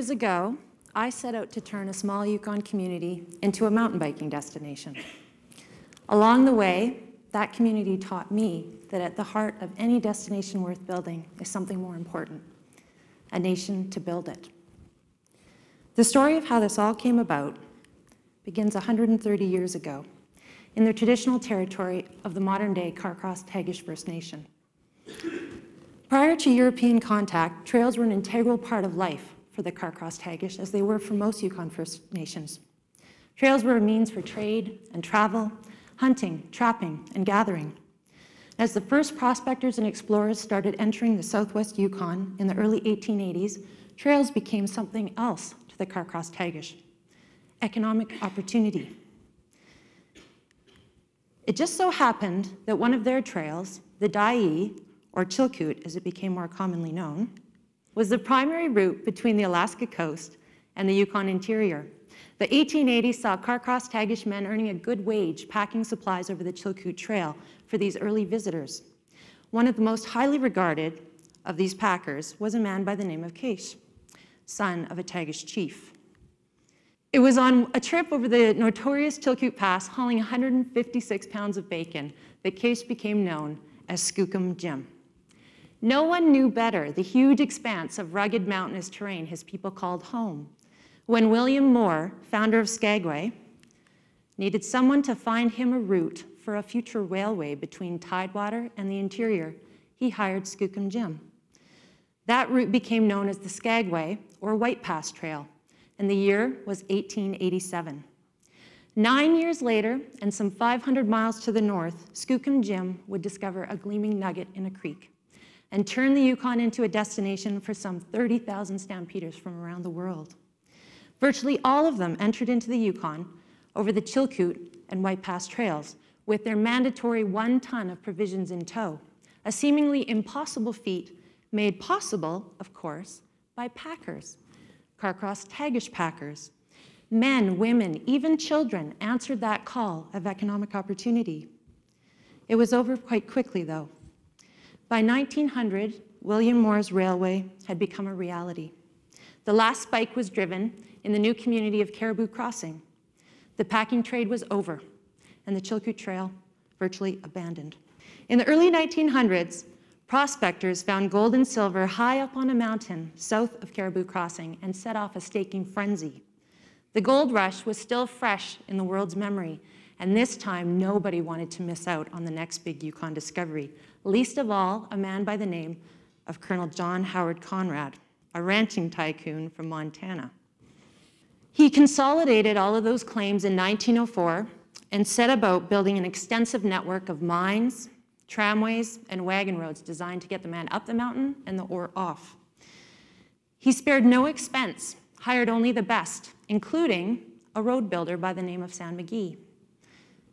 years ago, I set out to turn a small Yukon community into a mountain biking destination. Along the way, that community taught me that at the heart of any destination worth building is something more important, a nation to build it. The story of how this all came about begins 130 years ago in the traditional territory of the modern-day Carcross-Tagish First Nation. Prior to European contact, trails were an integral part of life for the Carcross-Tagish, as they were for most Yukon First Nations. Trails were a means for trade and travel, hunting, trapping, and gathering. As the first prospectors and explorers started entering the southwest Yukon in the early 1880s, trails became something else to the Carcross-Tagish: economic opportunity. It just so happened that one of their trails, the Dyea, or Chilkoot as it became more commonly known, was the primary route between the Alaska coast and the Yukon interior. The 1880s saw Carcross-Tagish men earning a good wage packing supplies over the Chilkoot Trail for these early visitors. One of the most highly regarded of these packers was a man by the name of Keish, son of a Tagish chief. It was on a trip over the notorious Chilkoot Pass, hauling 156 pounds of bacon, that Keish became known as Skookum Jim. No one knew better the huge expanse of rugged mountainous terrain his people called home. When William Moore, founder of Skagway, needed someone to find him a route for a future railway between Tidewater and the interior, he hired Skookum Jim. That route became known as the Skagway, or White Pass Trail, and the year was 1887. 9 years later, and some 500 miles to the north, Skookum Jim would discover a gleaming nugget in a creek and turn the Yukon into a destination for some 30,000 stampeders from around the world. Virtually all of them entered into the Yukon over the Chilkoot and White Pass trails with their mandatory 1 ton of provisions in tow, a seemingly impossible feat made possible, of course, by packers, Carcross-Tagish packers. Men, women, even children answered that call of economic opportunity. It was over quite quickly, though. By 1900, William Moore's railway had become a reality. The last spike was driven in the new community of Caribou Crossing. The packing trade was over, and the Chilkoot Trail virtually abandoned. In the early 1900s, prospectors found gold and silver high up on a mountain south of Caribou Crossing and set off a staking frenzy. The gold rush was still fresh in the world's memory, and this time nobody wanted to miss out on the next big Yukon discovery, least of all a man by the name of Colonel John Howard Conrad, a ranching tycoon from Montana. He consolidated all of those claims in 1904 and set about building an extensive network of mines, tramways, and wagon roads designed to get the man up the mountain and the ore off. He spared no expense, hired only the best, including a road builder by the name of Sam McGee.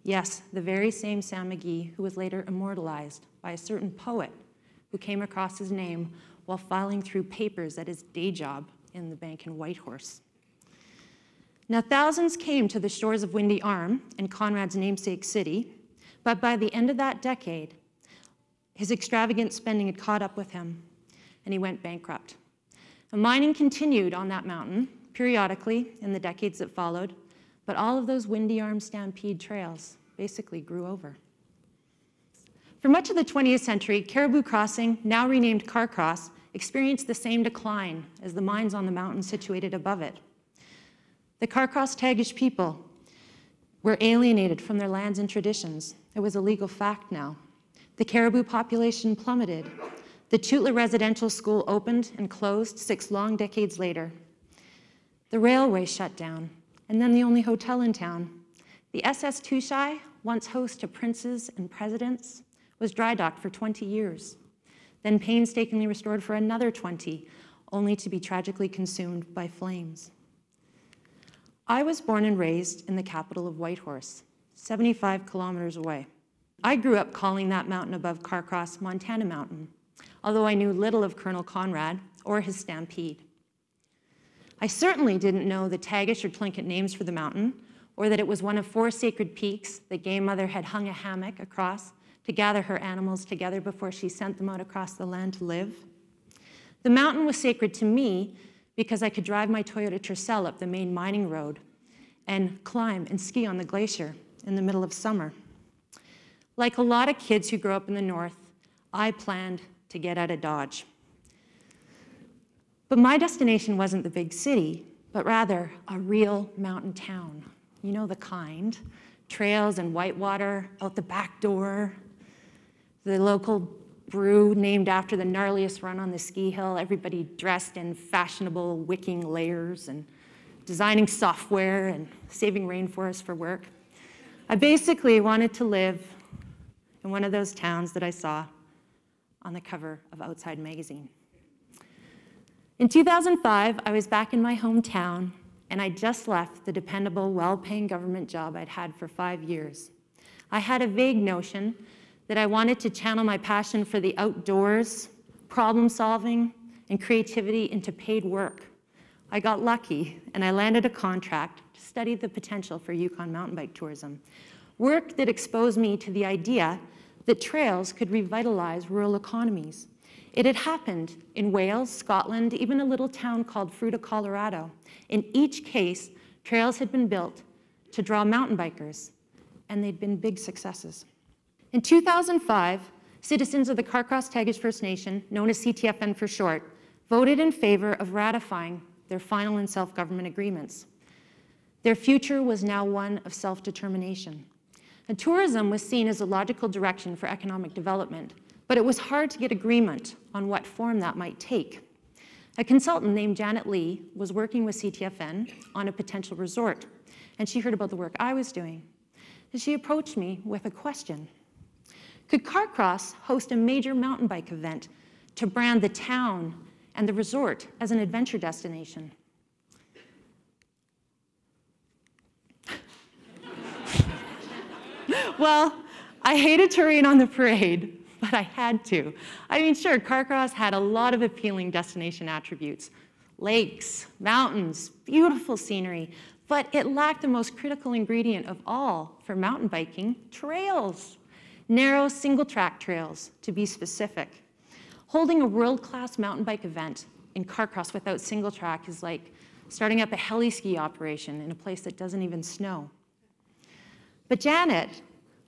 Yes, the very same Sam McGee who was later immortalized by a certain poet who came across his name while filing through papers at his day job in the bank in Whitehorse. Now, thousands came to the shores of Windy Arm in Conrad's namesake city, but by the end of that decade, his extravagant spending had caught up with him, and he went bankrupt. And mining continued on that mountain periodically in the decades that followed, but all of those Windy Arm stampede trails basically grew over. For much of the 20th century, Caribou Crossing, now renamed Carcross, experienced the same decline as the mines on the mountain situated above it. The Carcross-Tagish people were alienated from their lands and traditions. It was a legal fact now. The caribou population plummeted. The Chutla Residential School opened and closed 6 long decades later. The railway shut down, and then the only hotel in town, the SS Tushai, once host to princes and presidents, was dry docked for 20 years, then painstakingly restored for another 20, only to be tragically consumed by flames. I was born and raised in the capital of Whitehorse, 75 kilometers away. I grew up calling that mountain above Carcross Montana Mountain, although I knew little of Colonel Conrad or his stampede. I certainly didn't know the Tagish or Tlingit names for the mountain, or that it was one of 4 sacred peaks that Game Mother had hung a hammock across to gather her animals together before she sent them out across the land to live. The mountain was sacred to me because I could drive my Toyota Tercel up the main mining road and climb and ski on the glacier in the middle of summer. Like a lot of kids who grow up in the north, I planned to get out of Dodge. But my destination wasn't the big city, but rather a real mountain town. You know the kind. Trails and whitewater out the back door. The local brew named after the gnarliest run on the ski hill. Everybody dressed in fashionable wicking layers and designing software and saving rainforests for work. I basically wanted to live in one of those towns that I saw on the cover of Outside magazine. In 2005, I was back in my hometown, and I just left the dependable, well-paying government job I'd had for 5 years. I had a vague notion that I wanted to channel my passion for the outdoors, problem solving, and creativity into paid work. I got lucky, and I landed a contract to study the potential for Yukon mountain bike tourism, work that exposed me to the idea that trails could revitalize rural economies. It had happened in Wales, Scotland, even a little town called Fruita, Colorado. In each case, trails had been built to draw mountain bikers, and they'd been big successes. In 2005, citizens of the Carcross-Tagish First Nation, known as CTFN for short, voted in favor of ratifying their final and self-government agreements. Their future was now one of self-determination. And tourism was seen as a logical direction for economic development, but it was hard to get agreement on what form that might take. A consultant named Janet Lee was working with CTFN on a potential resort, and she heard about the work I was doing. And she approached me with a question. Could Carcross host a major mountain bike event to brand the town and the resort as an adventure destination? Well, I hated to rain on the parade, but I had to. I mean, sure, Carcross had a lot of appealing destination attributes. Lakes, mountains, beautiful scenery, but it lacked the most critical ingredient of all for mountain biking, trails. Narrow, single-track trails, to be specific. Holding a world-class mountain bike event in Carcross without single-track is like starting up a heli-ski operation in a place that doesn't even snow. But Janet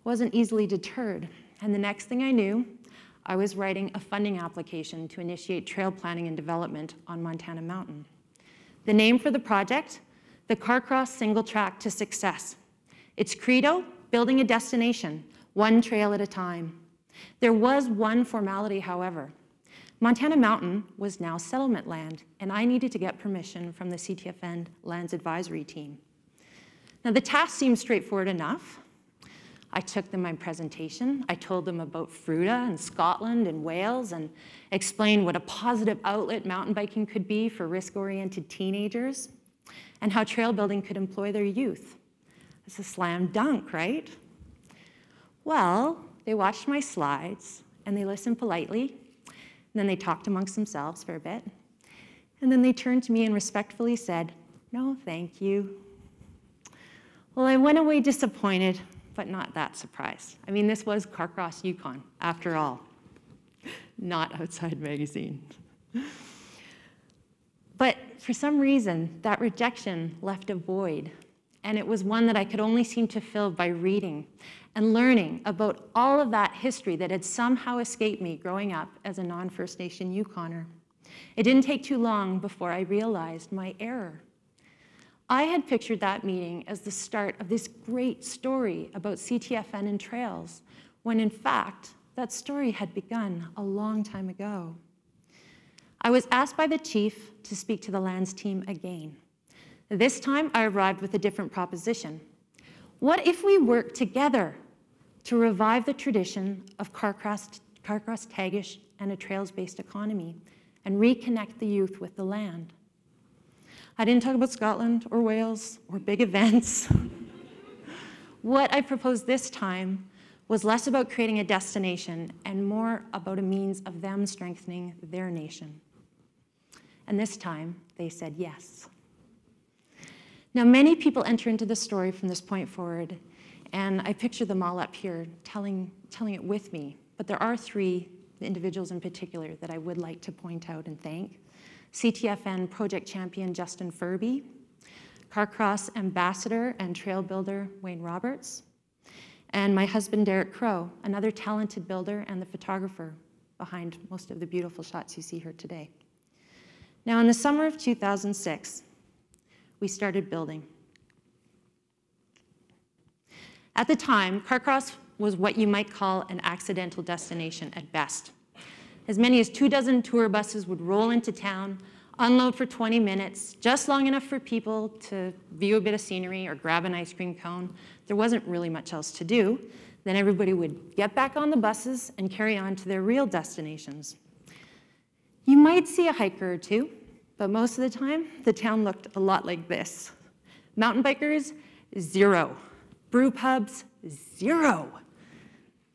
wasn't easily deterred, and the next thing I knew, I was writing a funding application to initiate trail planning and development on Montana Mountain. The name for the project, the Carcross Single Track to Success. Its credo, building a destination, one trail at a time. There was one formality, however. Montana Mountain was now settlement land, and I needed to get permission from the CTFN Lands Advisory Team. Now, the task seemed straightforward enough. I took them my presentation. I told them about Fruita and Scotland and Wales and explained what a positive outlet mountain biking could be for risk-oriented teenagers and how trail building could employ their youth. It's a slam dunk, right? Well, they watched my slides and they listened politely. And then they talked amongst themselves for a bit. And then they turned to me and respectfully said, "No, thank you." Well, I went away disappointed, but not that surprised. I mean, this was Carcross, Yukon, after all, not Outside magazine. But for some reason, that rejection left a void, and it was one that I could only seem to fill by reading and learning about all of that history that had somehow escaped me growing up as a non-First Nation Yukoner. It didn't take too long before I realized my error. I had pictured that meeting as the start of this great story about CTFN and trails, when in fact, that story had begun a long time ago. I was asked by the chief to speak to the lands team again. This time, I arrived with a different proposition. What if we work together to revive the tradition of Carcross-Tagish and a trails-based economy and reconnect the youth with the land? I didn't talk about Scotland or Wales or big events. What I proposed this time was less about creating a destination and more about a means of them strengthening their nation. And this time, they said yes. Now, many people enter into the story from this point forward, and I picture them all up here telling it with me. But there are three individuals in particular that I would like to point out and thank. CTFN project champion Justin Furby, Carcross ambassador and trail builder Wayne Roberts, and my husband Derek Crow, another talented builder and the photographer behind most of the beautiful shots you see here today. Now, in the summer of 2006, we started building. At the time, Carcross was what you might call an accidental destination at best. As many as 24 tour buses would roll into town, unload for 20 minutes, just long enough for people to view a bit of scenery or grab an ice cream cone. There wasn't really much else to do. Then everybody would get back on the buses and carry on to their real destinations. You might see a hiker or two, but most of the time, the town looked a lot like this. Mountain bikers, 0. Brew pubs, 0.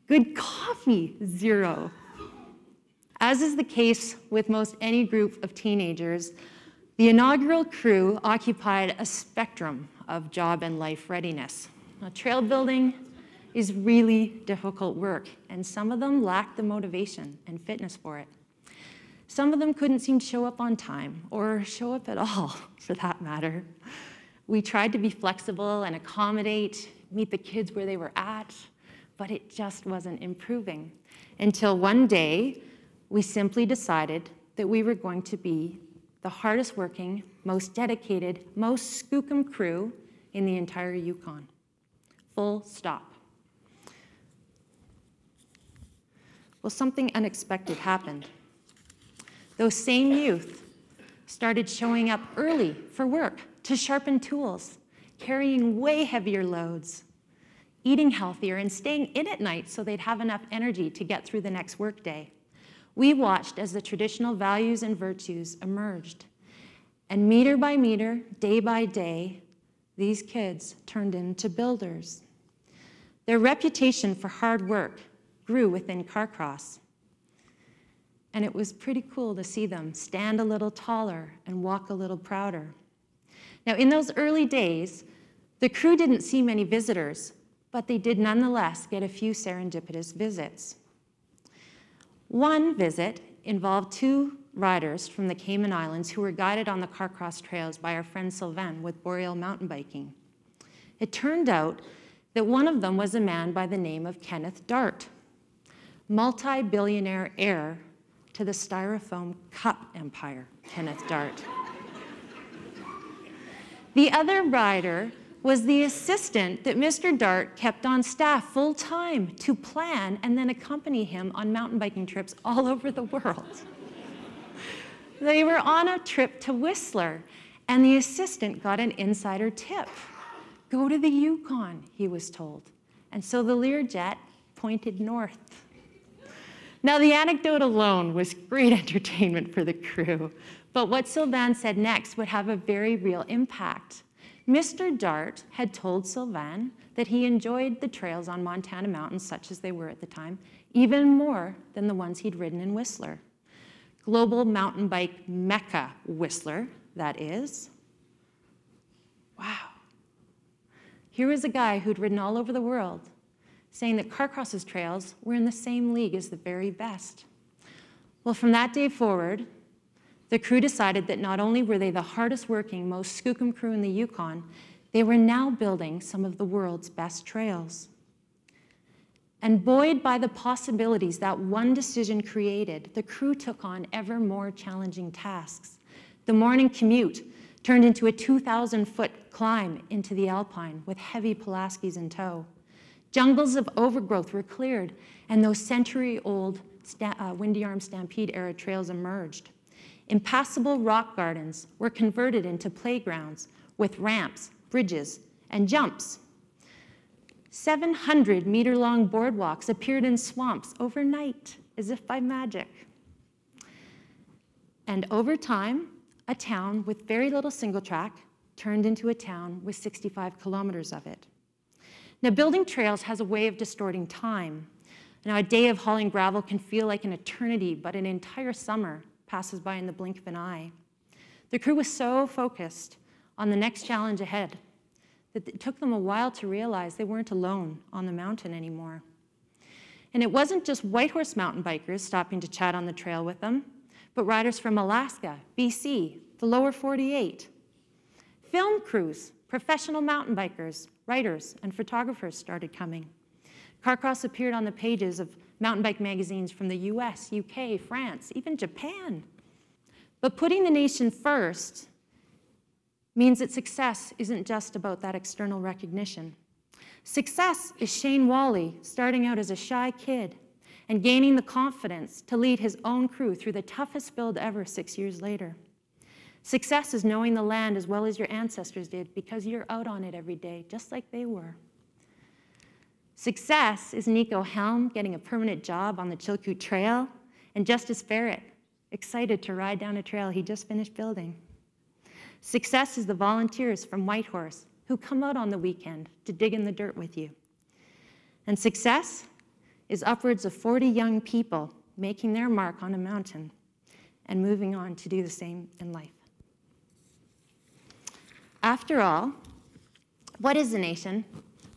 Good coffee, 0. As is the case with most any group of teenagers, the inaugural crew occupied a spectrum of job and life readiness. Now, trail building is really difficult work, and some of them lacked the motivation and fitness for it. Some of them couldn't seem to show up on time, or show up at all, for that matter. We tried to be flexible and accommodate, meet the kids where they were at, but it just wasn't improving. Until one day, we simply decided that we were going to be the hardest working, most dedicated, most skookum crew in the entire Yukon. Full stop. Well, something unexpected happened. Those same youth started showing up early for work, to sharpen tools, carrying way heavier loads, eating healthier, and staying in at night so they'd have enough energy to get through the next workday. We watched as the traditional values and virtues emerged. And meter by meter, day by day, these kids turned into builders. Their reputation for hard work grew within Carcross. And it was pretty cool to see them stand a little taller and walk a little prouder. Now, in those early days, the crew didn't see many visitors, but they did nonetheless get a few serendipitous visits. One visit involved 2 riders from the Cayman Islands who were guided on the Carcross trails by our friend Sylvain with Boreal mountain biking. It turned out that one of them was a man by the name of Kenneth Dart, multi-billionaire heir to the styrofoam cup empire, Kenneth Dart. The other rider was the assistant that Mr. Dart kept on staff full-time to plan and then accompany him on mountain biking trips all over the world. They were on a trip to Whistler, and the assistant got an insider tip. Go to the Yukon, he was told. And so the Learjet pointed north. Now, the anecdote alone was great entertainment for the crew, but what Sylvain said next would have a very real impact. Mr. Dart had told Sylvain that he enjoyed the trails on Montana mountains, such as they were at the time, even more than the ones he'd ridden in Whistler. Global mountain bike mecca Whistler, that is. Wow. Here was a guy who'd ridden all over the world, saying that Carcross's trails were in the same league as the very best. Well, from that day forward, the crew decided that not only were they the hardest working, most skookum crew in the Yukon, they were now building some of the world's best trails. And buoyed by the possibilities that one decision created, the crew took on ever more challenging tasks. The morning commute turned into a 2,000-foot climb into the Alpine with heavy Pulaskis in tow. Jungles of overgrowth were cleared, and those century-old Windy Arm Stampede-era trails emerged. Impassable rock gardens were converted into playgrounds with ramps, bridges, and jumps. 700-meter-long boardwalks appeared in swamps overnight, as if by magic. And over time, a town with very little single track turned into a town with 65 kilometers of it. Now, building trails has a way of distorting time. Now, a day of hauling gravel can feel like an eternity, but an entire summer passes by in the blink of an eye. The crew was so focused on the next challenge ahead that it took them a while to realize they weren't alone on the mountain anymore. And it wasn't just Whitehorse mountain bikers stopping to chat on the trail with them, but riders from Alaska, BC, the lower 48. Film crews, professional mountain bikers, writers, and photographers started coming. Carcross appeared on the pages of mountain bike magazines from the US, UK, France, even Japan. But putting the nation first means that success isn't just about that external recognition. Success is Shane Wally starting out as a shy kid and gaining the confidence to lead his own crew through the toughest build ever 6 years later. Success is knowing the land as well as your ancestors did because you're out on it every day, just like they were. Success is Nico Helm getting a permanent job on the Chilkoot Trail and Justice Barrett excited to ride down a trail he just finished building. Success is the volunteers from Whitehorse who come out on the weekend to dig in the dirt with you. And success is upwards of 40 young people making their mark on a mountain and moving on to do the same in life. After all, what is a nation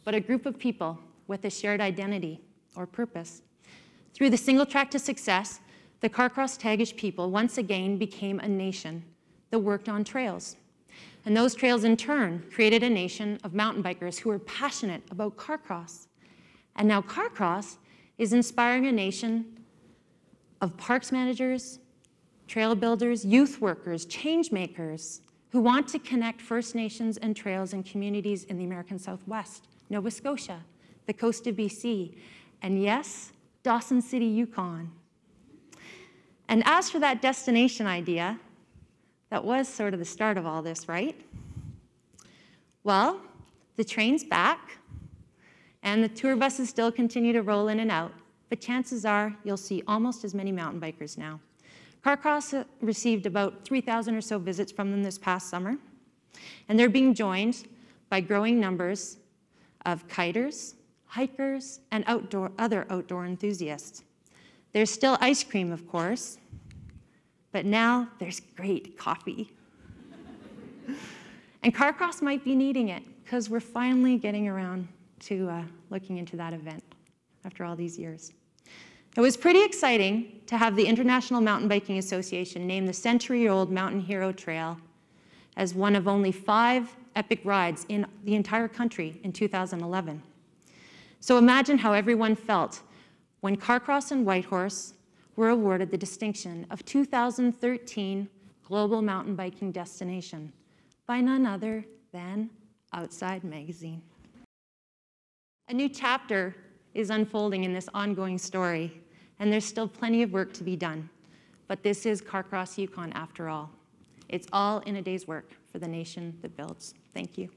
but a group of people with a shared identity or purpose? Through the single track to success, the Carcross Tagish people once again became a nation that worked on trails. And those trails in turn created a nation of mountain bikers who were passionate about Carcross. And now Carcross is inspiring a nation of parks managers, trail builders, youth workers, change makers who want to connect First Nations and trails and communities in the American Southwest, Nova Scotia, the coast of BC, and yes, Dawson City, Yukon. And as for that destination idea, that was sort of the start of all this, right? Well, the train's back, and the tour buses still continue to roll in and out, but chances are you'll see almost as many mountain bikers now. Carcross received about 3,000 or so visits from them this past summer, and they're being joined by growing numbers of kiters, hikers, and other outdoor enthusiasts. There's still ice cream, of course, but now there's great coffee. And Carcross might be needing it because we're finally getting around to looking into that event after all these years. It was pretty exciting to have the International Mountain Biking Association name the century-old Mountain Hero Trail as one of only 5 epic rides in the entire country in 2011. So imagine how everyone felt when Carcross and Whitehorse were awarded the distinction of 2013 Global Mountain Biking Destination by none other than Outside Magazine. A new chapter is unfolding in this ongoing story, and there's still plenty of work to be done. But this is Carcross Yukon after all. It's all in a day's work for the nation that builds. Thank you.